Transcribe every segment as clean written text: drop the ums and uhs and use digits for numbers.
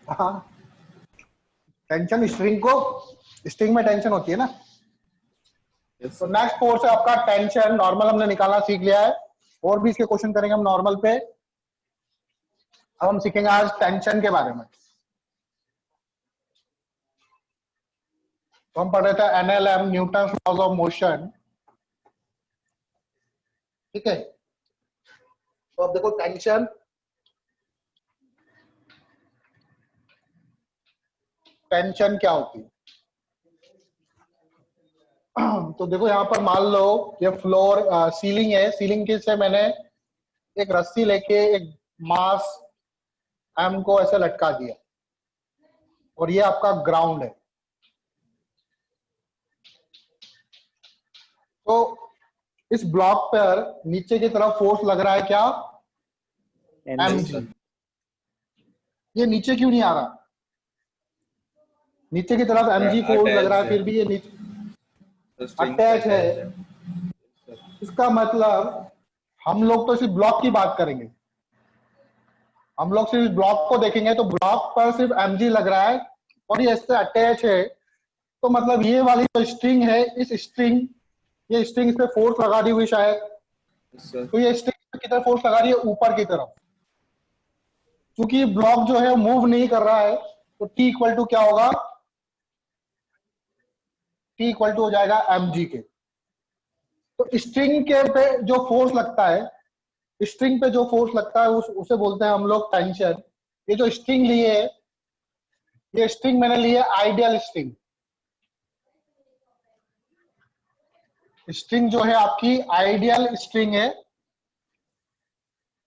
हाँ, tension string में tension होती है ना। Yes, तो sir. नेक्स्ट फोर्स है आपका टेंशन। नॉर्मल हमने निकालना सीख लिया है, और भी इसके क्वेश्चन करेंगे हम नॉर्मल पे। अब हम सीखेंगे आज टेंशन के बारे में। तो हम पढ़ रहे थे NLM, Newton laws of motion. ठीक है, तो अब देखो टेंशन क्या होती है। तो देखो यहाँ पर मान लो ये फ्लोर सीलिंग है। सीलिंग के से मैंने एक रस्सी लेके एक मास एम को ऐसे लटका दिया, और ये आपका ग्राउंड है। तो इस ब्लॉक पर नीचे की तरफ फोर्स लग रहा है क्या? एम Yes, जी। sir. ये नीचे क्यों नहीं आ रहा? नीचे की तरफ एम जी फोर्स लग रहा Attached है, फिर है. भी ये नीचे The strings अटैच है। attached है. Sir. इसका मतलब हम लोग तो सिर्फ ब्लॉक की बात करेंगे। हम लोग सिर्फ ब्लॉक को देखेंगे, तो ब्लॉक पर सिर्फ एम जी लग रहा है और ये इससे अटैच है। तो मतलब ये वाली जो स्ट्रिंग है, ये स्ट्रिंग इस पे फोर्स लगा दी हुई शायद। Yes, sir. तो ये स्ट्रिंग की तरफ फोर्स लगा रही है ऊपर की तरफ। क्योंकि ब्लॉक जो है मूव नहीं कर रहा है, तो टी इक्वल टू क्या होगा? टी इक्वल टू हो जाएगा एम जी के। तो स्ट्रिंग के पे जो फोर्स लगता है, स्ट्रिंग पे जो फोर्स लगता है उसे बोलते हैं हम लोग टेंशन। ये जो स्ट्रिंग ली है, ये स्ट्रिंग मैंने ली है आइडियल स्ट्रिंग। स्ट्रिंग जो है आपकी आइडियल स्ट्रिंग है।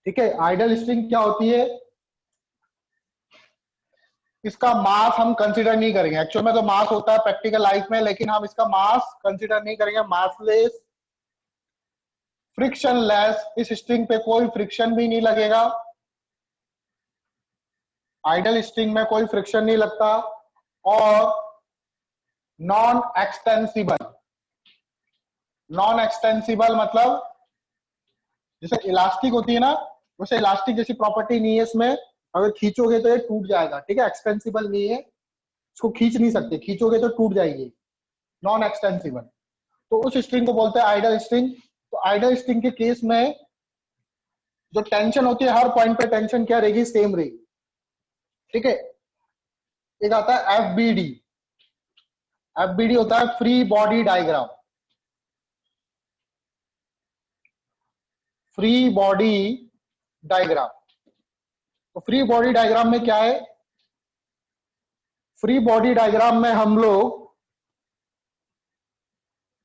ठीक है, आइडियल स्ट्रिंग क्या होती है? इसका मास हम कंसीडर नहीं करेंगे। एक्चुअल में तो मास होता है प्रैक्टिकल लाइफ में, लेकिन हम इसका मास कंसीडर नहीं करेंगे। मासलेस, फ्रिक्शन लेस, इस स्ट्रिंग पे कोई फ्रिक्शन भी नहीं लगेगा। आइडियल स्ट्रिंग में कोई फ्रिक्शन नहीं लगता। और नॉन एक्सटेंसिबल। नॉन एक्सटेंसिबल मतलब जैसे इलास्टिक होती है ना, वैसे इलास्टिक जैसी प्रॉपर्टी नहीं है इसमें। अगर खींचोगे तो ये टूट जाएगा। ठीक है, एक्सटेंसिबल नहीं है, इसको खींच नहीं सकते, खींचोगे तो टूट जाएगी। नॉन एक्सटेंसिबल, तो उस स्ट्रिंग को बोलते हैं आइडियल स्ट्रिंग। तो आइडियल स्ट्रिंग के केस में जो टेंशन होती है, हर पॉइंट पे टेंशन क्या रहेगी? सेम रहेगी। ठीक है, एक आता है एफबीडी। एफबीडी होता है free body diagram. Free body diagram. तो फ्री बॉडी डायग्राम में क्या है? फ्री बॉडी डायग्राम में हम लोग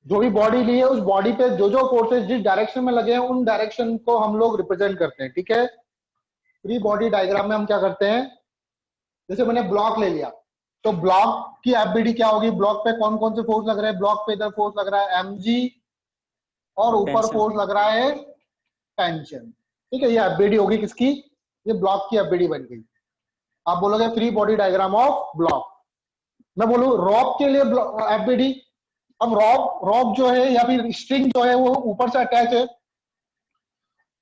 जो भी बॉडी ली है, उस बॉडी पे जो जो फोर्सेस जिस डायरेक्शन में लगे हैं, उन डायरेक्शन को हम लोग रिप्रेजेंट करते हैं। ठीक है, फ्री बॉडी डायग्राम में हम क्या करते हैं? जैसे मैंने ब्लॉक ले लिया, तो ब्लॉक की एफबीडी क्या होगी? ब्लॉक पे कौन कौन से फोर्स लग रहे हैं? ब्लॉक पे इधर फोर्स लग रहा है एमजी, और ऊपर Tension. फोर्स लग रहा है टेंशन। ठीक है, ये एफबीडी होगी किसकी? ये ब्लॉक की एफबीडी बन गई। आप बोलोगे free body diagram of block. मैं बोलूं रॉक के लिए एफबीडी। अब रॉक जो है या फिर स्ट्रिंग जो है वो ऊपर से अटैच है,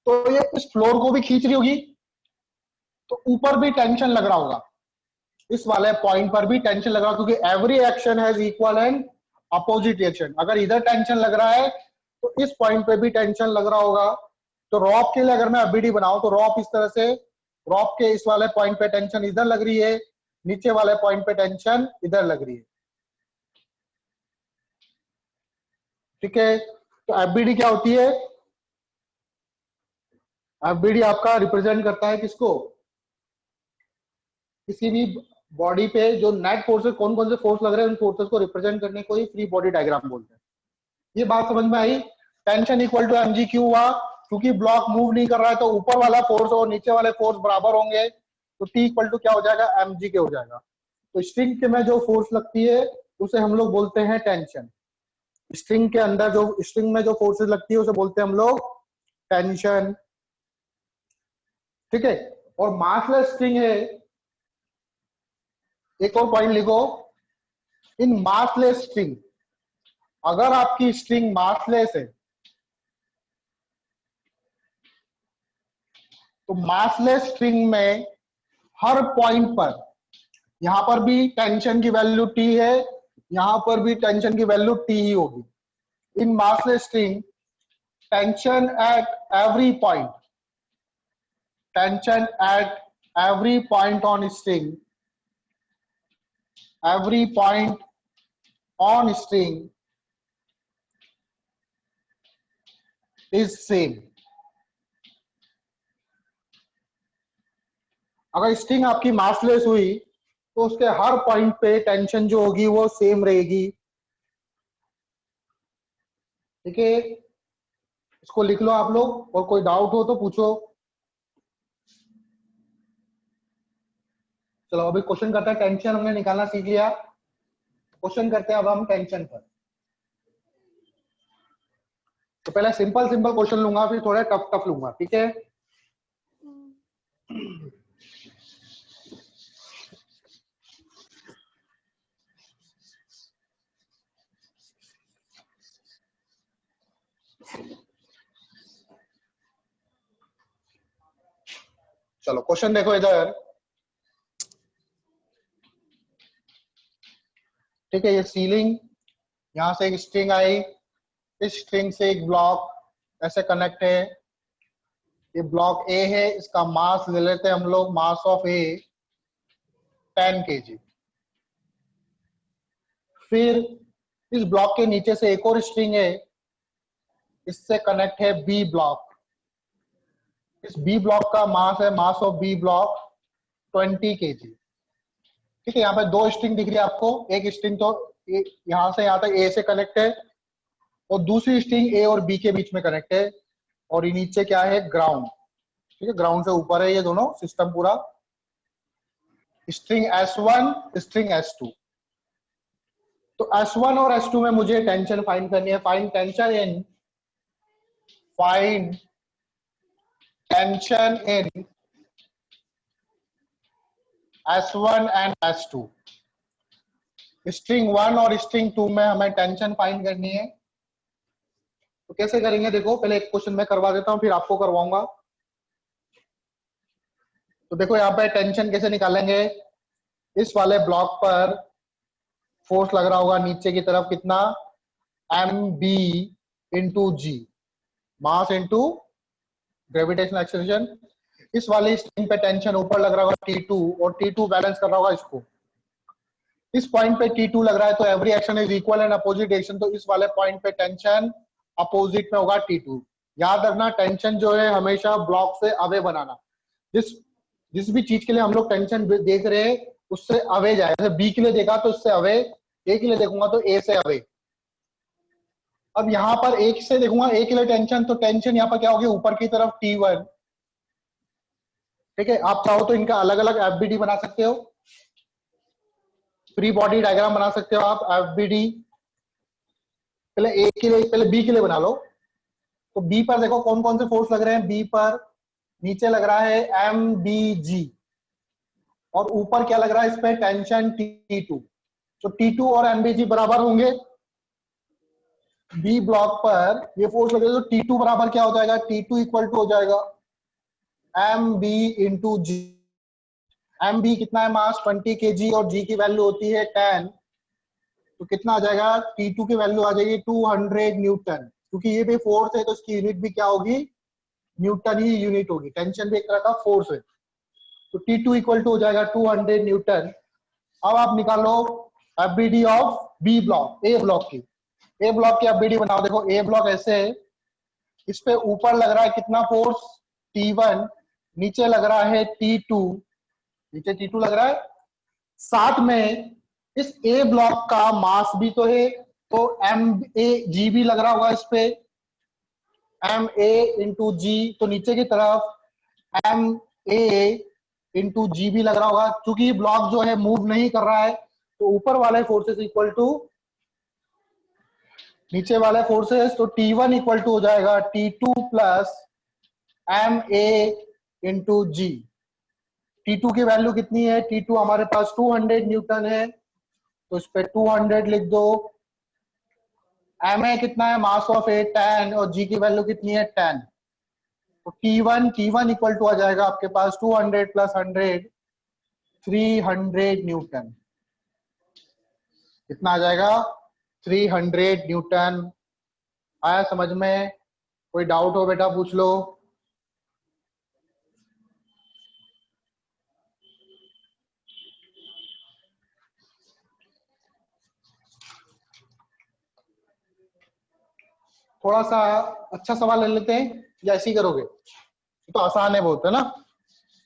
तो ये इस फ्लोर को भी खींच रही होगी, तो ऊपर भी टेंशन लग रहा होगा। इस वाले पॉइंट पर भी टेंशन लग रहा है, क्योंकि every action has equal and opposite reaction. अगर इधर टेंशन लग रहा है तो इस पॉइंट पे भी टेंशन लग रहा होगा। तो रॉप के लिए अगर मैं एफबीडी बनाऊं, तो रॉप इस तरह से, रॉप के इस वाले पॉइंट पे टेंशन इधर लग रही है, नीचे वाले पॉइंट पे टेंशन इधर लग रही है। ठीक है, तो एफबीडी क्या होती है? एफबीडी आपका रिप्रेजेंट करता है किसको? किसी भी बॉडी पे जो नेट फोर्सेस, कौन कौन से फोर्स लग रहे हैं, उन फोर्सेस को रिप्रेजेंट करने को ही फ्री बॉडी डायग्राम बोलते हैं। ये बात समझ में आई? टेंशन इक्वल टू एमजी क्यों हुआ? क्योंकि ब्लॉक मूव नहीं कर रहा है, तो ऊपर वाला फोर्स और नीचे वाले फोर्स बराबर होंगे, तो टी इक्वल टू क्या हो जाएगा? एमजी के हो जाएगा। तो स्ट्रिंग के में जो फोर्स लगती है उसे हम लोग बोलते हैं टेंशन। स्ट्रिंग के अंदर जो स्ट्रिंग में जो फोर्सेस लगती है उसे बोलते हैं हम लोग टेंशन। ठीक है, और मासलेस स्ट्रिंग है। एक और पॉइंट लिखो, इन मासलेस स्ट्रिंग, अगर आपकी स्ट्रिंग मासलेस है, तो मासलेस स्ट्रिंग में हर पॉइंट पर यहां पर भी टेंशन की वैल्यू T है, यहां पर भी टेंशन की वैल्यू T ही होगी. In massless string tension at every point, tension at every point on string, every point on string is same. अगर स्ट्रिंग आपकी मासलेस हुई तो उसके हर पॉइंट पे टेंशन जो होगी वो सेम रहेगी. ठीक है, इसको लिख लो आप लोग, और कोई डाउट हो तो पूछो. चलो अभी क्वेश्चन करते हैं. टेंशन हमने निकालना सीख लिया, क्वेश्चन करते हैं अब हम टेंशन पर. तो पहले सिंपल सिंपल क्वेश्चन लूंगा, फिर थोड़ा टफ टफ लूंगा. ठीक है, चलो क्वेश्चन देखो इधर. ठीक है, ये सीलिंग, यहां से एक स्ट्रिंग आई, इस स्ट्रिंग से एक ब्लॉक ऐसे कनेक्ट है. ये ब्लॉक ए है, इसका मास ले लेते हैं हम लोग, मास ऑफ ए 10 kg. फिर इस ब्लॉक के नीचे से एक और स्ट्रिंग है, इससे कनेक्ट है बी ब्लॉक. इस बी ब्लॉक का मास है, mass of B block 20 kg. ठीक है, यहाँ पे दो स्ट्रिंग दिख रही है आपको. एक स्ट्रिंग तो यहां से यहां तक ए से कनेक्ट है, और दूसरी स्ट्रिंग ए और बी के बीच में कनेक्ट है, और ये नीचे क्या है, ग्राउंड. ठीक है, ग्राउंड से ऊपर है ये दोनों सिस्टम पूरा. String S1, string S2. तो S1 और S2 में मुझे टेंशन फाइंड करनी है. Find tension in S1 and S2. String 1 और स्ट्रिंग 2 में हमें टेंशन फाइंड करनी है. तो कैसे करेंगे देखो, पहले एक क्वेश्चन मैं करवा देता हूं, फिर आपको करवाऊंगा. तो देखो यहाँ पे टेंशन कैसे निकालेंगे. इस वाले ब्लॉक पर फोर्स लग रहा होगा नीचे की तरफ, कितना, mb इंटू जी, मास इंटू ग्रेविटेशनल एक्सेलरेशन. इस वाली स्ट्रिंग पे टेंशन ऊपर लग रहा होगा T2, और T2 बैलेंस कर रहा होगा इसको. इस पॉइंट पे T2 लग रहा है, तो every action is equal and opposite action. तो इस वाले पॉइंट पे टेंशन अपोजिट में होगा T2. याद रखना, टेंशन जो है हमेशा ब्लॉक से अवे बनाना. जिस भी चीज के लिए हम लोग टेंशन देख रहे हैं उससे अवे जाए. जैसे बी के लिए देखा तो उससे अवे, ए के लिए देखूंगा तो ए से अवे. अब यहाँ पर एक से देखूंगा, ए के लिए टेंशन, तो टेंशन यहाँ पर क्या होगी, ऊपर की तरफ T1. ठीक है, आप चाहो तो इनका अलग अलग एफबीडी बना सकते हो, फ्री बॉडी डायग्राम बना सकते हो आप. एफबीडी पहले ए के लिए, पहले बी के लिए बना लो. तो बी पर देखो कौन कौन से फोर्स लग रहे हैं. बी पर नीचे लग रहा है MBG, और ऊपर क्या लग रहा है, इस पे टेंशन T2. तो T2 और MBG बराबर होंगे. बी ब्लॉक पर ये फोर्स लगे तो T2 बराबर क्या हो जाएगा, T2 इक्वल टू हो जाएगा MB इंटू जी. MB कितना है, मास 20 kg, और G की वैल्यू होती है 10. तो कितना आ जाएगा, T2 की वैल्यू आ जाएगी 200 न्यूटन. क्योंकि ये भी फोर्स है तो इसकी यूनिट भी क्या होगी, न्यूटन ही यूनिट होगी. टेंशन भी एक तरह का फोर्स है. तो T2 इक्वल टू हो जाएगा 200 न्यूटन. अब आप निकालो FBD of B block, A block की. ए ब्लॉक की एफबीडी बनाओ. देखो ए ब्लॉक ऐसे है, इस पे ऊपर लग रहा है कितना फोर्स, T1, नीचे लग रहा है T2, नीचे T2 लग रहा है. साथ में इस ए ब्लॉक का मास भी तो है, तो MAG भी लग रहा होगा इस पे, MA इंटू जी. तो नीचे की तरफ MA इंटू जी भी लग रहा होगा. क्योंकि ब्लॉक जो है मूव नहीं कर रहा है, तो ऊपर वाले फोर्सेस इक्वल टू नीचे वाले फोर्सेस. तो T1 इक्वल टू हो जाएगा T2 प्लस MA इंटू जी. T2 की वैल्यू कितनी है, T2 हमारे पास 200 न्यूटन है, तो इस पे 200 लिख दो. MA कितना है, मास ऑफ ए 10, और G की वैल्यू कितनी है 10. तो T1 इक्वल टू आ जाएगा आपके पास 200 प्लस 100, 300 न्यूटन। कितना आ जाएगा? 300 न्यूटन। आया समझ में? कोई डाउट हो बेटा पूछ लो। थोड़ा सा अच्छा सवाल ले लेते हैं या ऐसे ही करोगे? तो आसान है बहुत, है ना?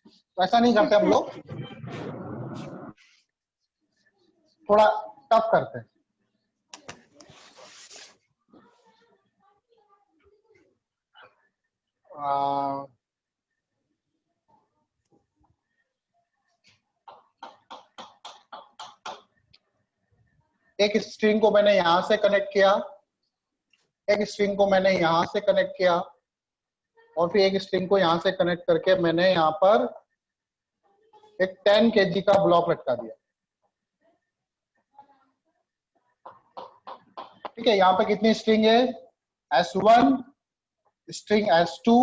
तो ऐसा नहीं करते हम लोग, थोड़ा टफ करते हैं। एक स्ट्रिंग को मैंने यहां से कनेक्ट किया, एक स्ट्रिंग को मैंने यहां से कनेक्ट किया, और फिर एक स्ट्रिंग को यहां से कनेक्ट करके मैंने यहां पर एक 10 kg का ब्लॉक लटका दिया। ठीक है, यहाँ पे कितनी स्ट्रिंग है? S1, string S2,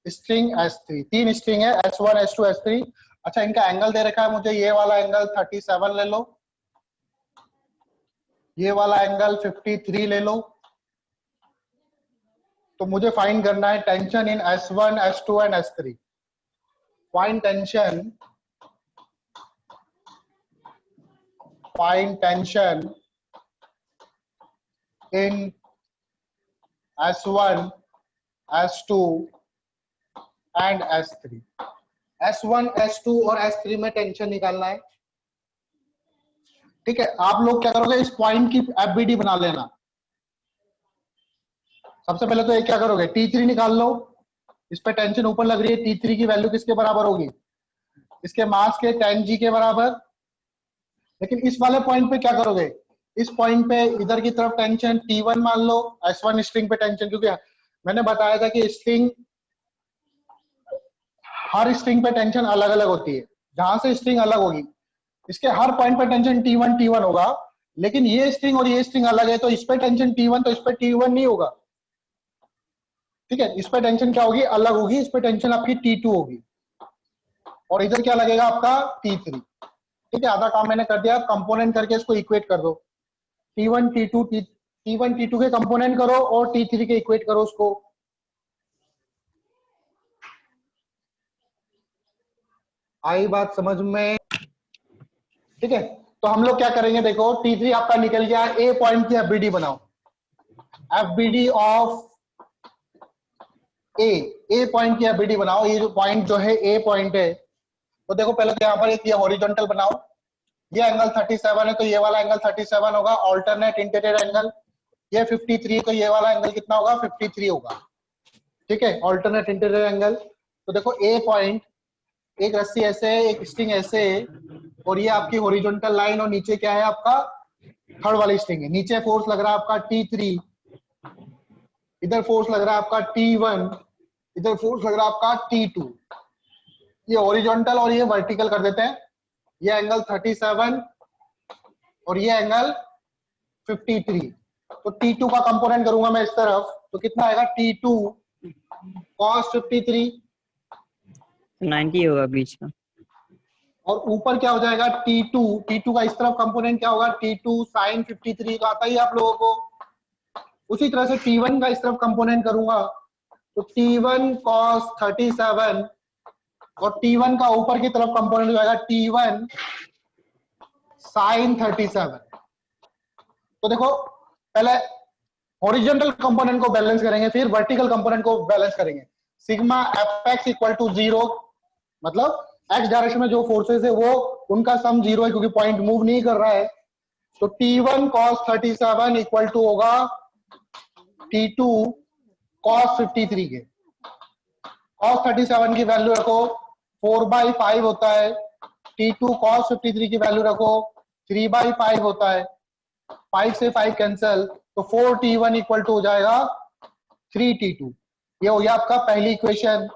string S3, 3 string है, S1, S2, S3। अच्छा, इनका एंगल दे रखा है मुझे, ये वाला एंगल 37 ले लो, ये वाला एंगल 53 ले लो। तो मुझे फाइंड करना है tension in S1, S2 and S3। Find tension, find tension in S1, S2 and S3। S1, S2 और S3 में टेंशन निकालना है। ठीक है, आप लोग क्या करोगे, इस पॉइंट की एफबीडी बना लेना। सबसे पहले तो ये क्या करोगे, T3 निकाल लो। इस पे टेंशन ऊपर लग रही है, T3 की वैल्यू किसके बराबर होगी? इसके मास के 10G के बराबर। लेकिन इस वाले पॉइंट पे क्या करोगे, इस पॉइंट पे इधर की तरफ टेंशन T1 मान लो, S1 स्ट्रिंग पे टेंशन, क्योंकि मैंने बताया था कि स्ट्रिंग, हर स्ट्रिंग पे टेंशन अलग अलग होती है। जहां से स्ट्रिंग अलग होगी, इसके हर पॉइंट पे टेंशन T1 होगा। लेकिन ये स्ट्रिंग और ये स्ट्रिंग अलग है, तो इस पे टेंशन T1, तो इस पे T1 नहीं होगा। ठीक है, इस पे टेंशन क्या होगी, अलग होगी। इस पे टेंशन आपकी T2 होगी, और इधर क्या लगेगा आपका T3। ठीक है, आधा काम मैंने कर दिया। कंपोनेंट करके इसको इक्वेट कर दो। T1 T2 के कंपोनेंट करो और T3 के इक्वेट करो उसको। आई बात समझ में? ठीक है, तो हम लोग क्या करेंगे, देखो T3 आपका निकल गया। ए पॉइंट की एफबीडी बनाओ, एफबीडी ऑफ ए पॉइंट की एफबीडी बनाओ। ये जो पॉइंट जो है ए पॉइंट है, तो देखो पहले तो यहाँ पर एक ये हॉरिजॉन्टल बनाओ। ये एंगल 37 है, तो ये वाला एंगल 37 होगा, ऑल्टरनेट इंटीरियर एंगल। ये 53, तो ये वाला एंगल कितना होगा, 53 होगा। ठीक है, ऑल्टरनेट इंटीरियर एंगल। तो देखो ए पॉइंट, एक रस्सी ऐसे है, एक स्ट्रिंग ऐसे है, और ये आपकी हॉरिजॉन्टल लाइन, और नीचे क्या है आपका थर्ड वाली स्ट्रिंग है। नीचे फोर्स लग रहा है आपका T3, इधर फोर्स लग रहा है आपका T1, इधर फोर्स लग रहा है आपका T2। ये हॉरिजॉन्टल और ये वर्टिकल कर देते हैं। ये एंगल 37 और ये एंगल 53। तो T2 का कंपोनेंट करूंगा मैं इस तरफ, तो कितना आएगा, T2 cos 53, 90 होगा बीच का। और ऊपर क्या हो जाएगा, T2 का इस तरफ कंपोनेंट क्या होगा, T2 sin 53 का आता ही आप लोगों को। उसी तरह से T1 का इस तरफ कंपोनेंट करूंगा, तो T1 cos 37, और T1 का ऊपर की तरफ कंपोनेंट हो जाएगा T1 sin 37। तो देखो पहले हॉरिजॉन्टल कंपोनेंट को बैलेंस करेंगे, फिर वर्टिकल कंपोनेंट को बैलेंस करेंगे। सिग्मा fx इक्वल टू 0, मतलब x डायरेक्शन में जो फोर्सेस है वो उनका सम 0 है, क्योंकि पॉइंट मूव नहीं कर रहा है। तो T1 cos 37 इक्वल टू होगा T2 cos 53 के। cos 37 की वैल्यू रखो 4/5 होता है, T2 cos 53 की वैल्यू रखो 3/5 होता है। 5 से 5 कैंसल, तो 4T1 इक्वल टू हो जाएगा 3T2। ये हो गया आपका पहली इक्वेशन।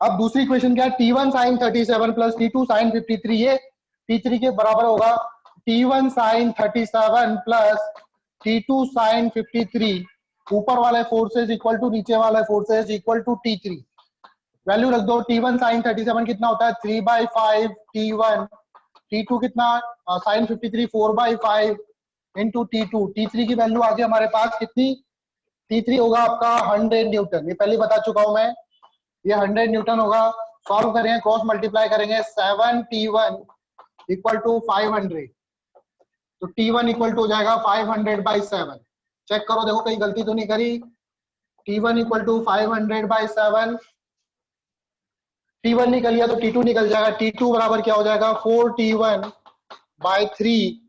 अब दूसरी इक्वेशन क्या है, T1 sin 37 plus T2 sin 53, ये T3 के बराबर होगा T1 sin 37 plus T2 sin 53। ऊपर वाले फोर्सेस इक्वल टू नीचे वाले forces equal to T3। Value रख दो। T1 sin 37 कितना होता है 3/5 T1, T2 कितना sin 53 4/5 इंटू T2। T3 की वैल्यू आ गई हमारे पास कितनी, T3 होगा आपका 100 न्यूटन, ये पहले बता चुका हूं मैं, ये 100 न्यूटन होगा। सॉल्व करेंगे, क्रॉस मल्टीप्लाई करेंगे, 7T1 इक्वल टू 500, तो T1 इक्वल टू हो जाएगा 500/7। चेक करो देखो कहीं गलती तो नहीं करी। T1 इक्वल टू 500/7, T1 निकल गया तो T2 निकल जाएगा। T2 बराबर क्या हो जाएगा 4T1/3,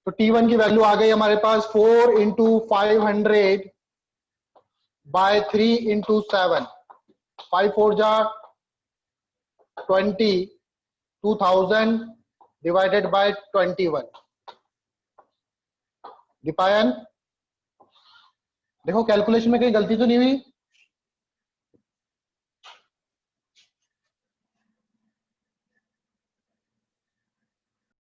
तो T1 की वैल्यू आ गई हमारे पास 4 इंटू 500/3 इंटू 7, 5 4 जा 20, 2000 डिवाइडेड बाय 21। दीपायन देखो कैलकुलेशन में कहीं गलती तो नहीं हुई।